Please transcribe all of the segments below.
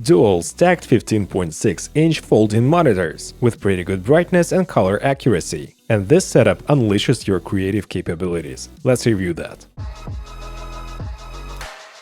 Dual-Stacked 15.6-inch folding monitors with pretty good brightness and color accuracy. And this setup unleashes your creative capabilities. Let's review that.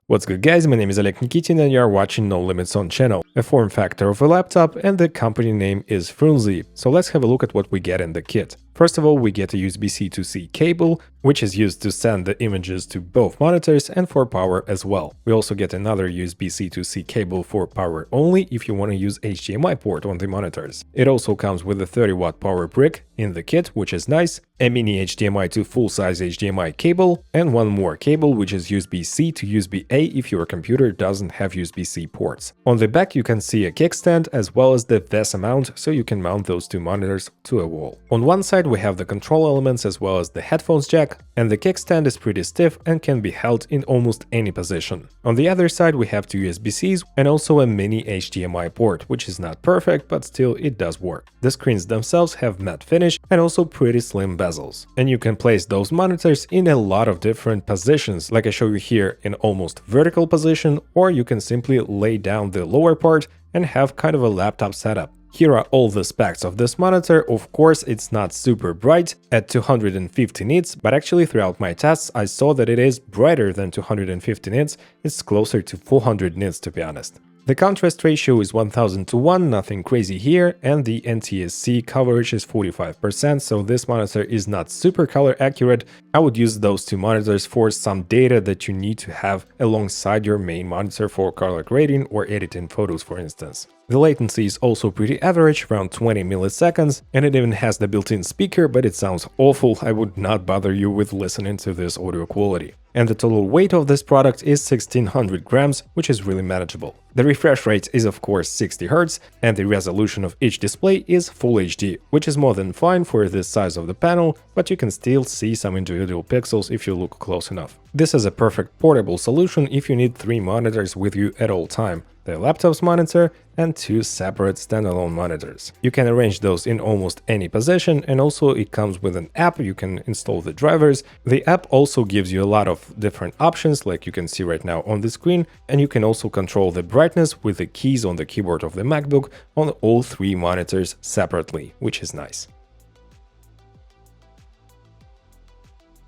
What's good, guys? My name is Oleg Nikitin and you are watching No Limits On channel, a form factor of a laptop, and the company name is Frunsi. So let's have a look at what we get in the kit. First of all, we get a USB-C to C cable, which is used to send the images to both monitors and for power as well. We also get another USB-C to C cable for power only if you want to use HDMI port on the monitors. It also comes with a 30-watt power brick in the kit, which is nice, a mini HDMI to full-size HDMI cable, and one more cable, which is USB-C to USB-A if your computer doesn't have USB-C ports. On the back, you can see a kickstand as well as the VESA mount, so you can mount those two monitors to a wall. On one side, we have the control elements as well as the headphones jack, and the kickstand is pretty stiff and can be held in almost any position. On the other side, we have two USB-Cs and also a mini HDMI port, which is not perfect, but still it does work. The screens themselves have matte finish and also pretty slim bezels. And you can place those monitors in a lot of different positions, like I show you here, in almost vertical position, or you can simply lay down the lower part and have kind of a laptop setup. Here are all the specs of this monitor. Of course, it's not super bright at 250 nits, but actually throughout my tests I saw that it is brighter than 250 nits. It's closer to 400 nits, to be honest. The contrast ratio is 1000 to 1, nothing crazy here, and the NTSC coverage is 45%, so this monitor is not super color accurate. I would use those two monitors for some data that you need to have alongside your main monitor for color grading or editing photos, for instance. The latency is also pretty average, around 20 milliseconds, and it even has the built-in speaker, but it sounds awful. I would not bother you with listening to this audio quality. And the total weight of this product is 1600 grams, which is really manageable. The refresh rate is of course 60 Hz, and the resolution of each display is Full HD, which is more than fine for this size of the panel, but you can still see some individual pixels if you look close enough. This is a perfect portable solution if you need 3 monitors with you at all time. The laptop's monitor and 2 separate standalone monitors. You can arrange those in almost any position, and also it comes with an app. You can install the drivers. The app also gives you a lot of different options, like you can see right now on the screen, and you can also control the brightness with the keys on the keyboard of the MacBook on all 3 monitors separately, which is nice.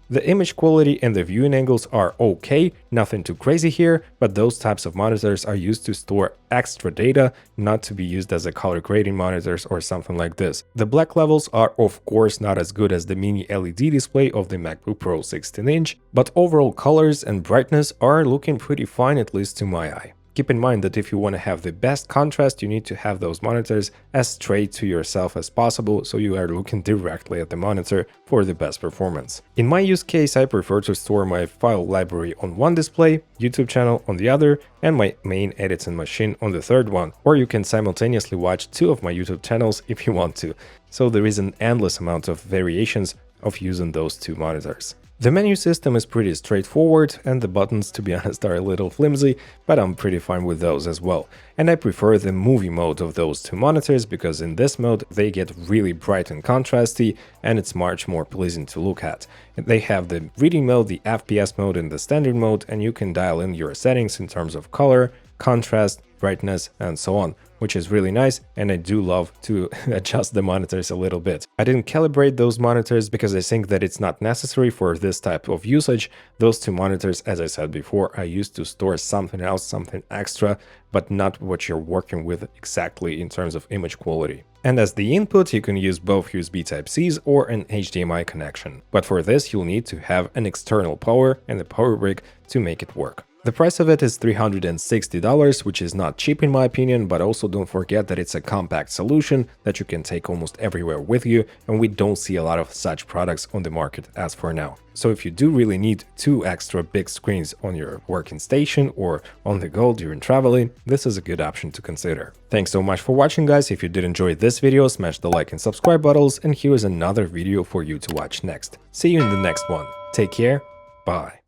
The image quality and the viewing angles are okay, nothing too crazy here, but those types of monitors are used to store extra data, not to be used as a color grading monitors or something like this. The black levels are of course not as good as the mini LED display of the MacBook Pro 16-inch, but overall colors and brightness are looking pretty fine, at least to my eye. Keep in mind that if you want to have the best contrast, you need to have those monitors as straight to yourself as possible, so you are looking directly at the monitor for the best performance. In my use case, I prefer to store my file library on one display, YouTube channel on the other, and my main editing machine on the third one. Or you can simultaneously watch 2 of my YouTube channels if you want to. So there is an endless amount of variations of using those 2 monitors. The menu system is pretty straightforward, and the buttons, to be honest, are a little flimsy, but I'm pretty fine with those as well. And I prefer the movie mode of those 2 monitors, because in this mode they get really bright and contrasty, and it's much more pleasing to look at. They have the reading mode, the FPS mode, and the standard mode, and you can dial in your settings in terms of color, contrast, brightness, and so on, which is really nice, and I do love to adjust the monitors a little bit. I didn't calibrate those monitors because I think that it's not necessary for this type of usage. Those 2 monitors, as I said before, I used to store something else, something extra, but not what you're working with exactly in terms of image quality. And as the input, you can use both USB Type-Cs or an HDMI connection. But for this, you'll need to have an external power and a power brick to make it work. The price of it is $360, which is not cheap in my opinion, but also don't forget that it's a compact solution that you can take almost everywhere with you, and we don't see a lot of such products on the market as for now. So if you do really need 2 extra big screens on your working station or on the go during traveling, this is a good option to consider. Thanks so much for watching, guys. If you did enjoy this video, smash the like and subscribe buttons, and here is another video for you to watch next. See you in the next one. Take care. Bye.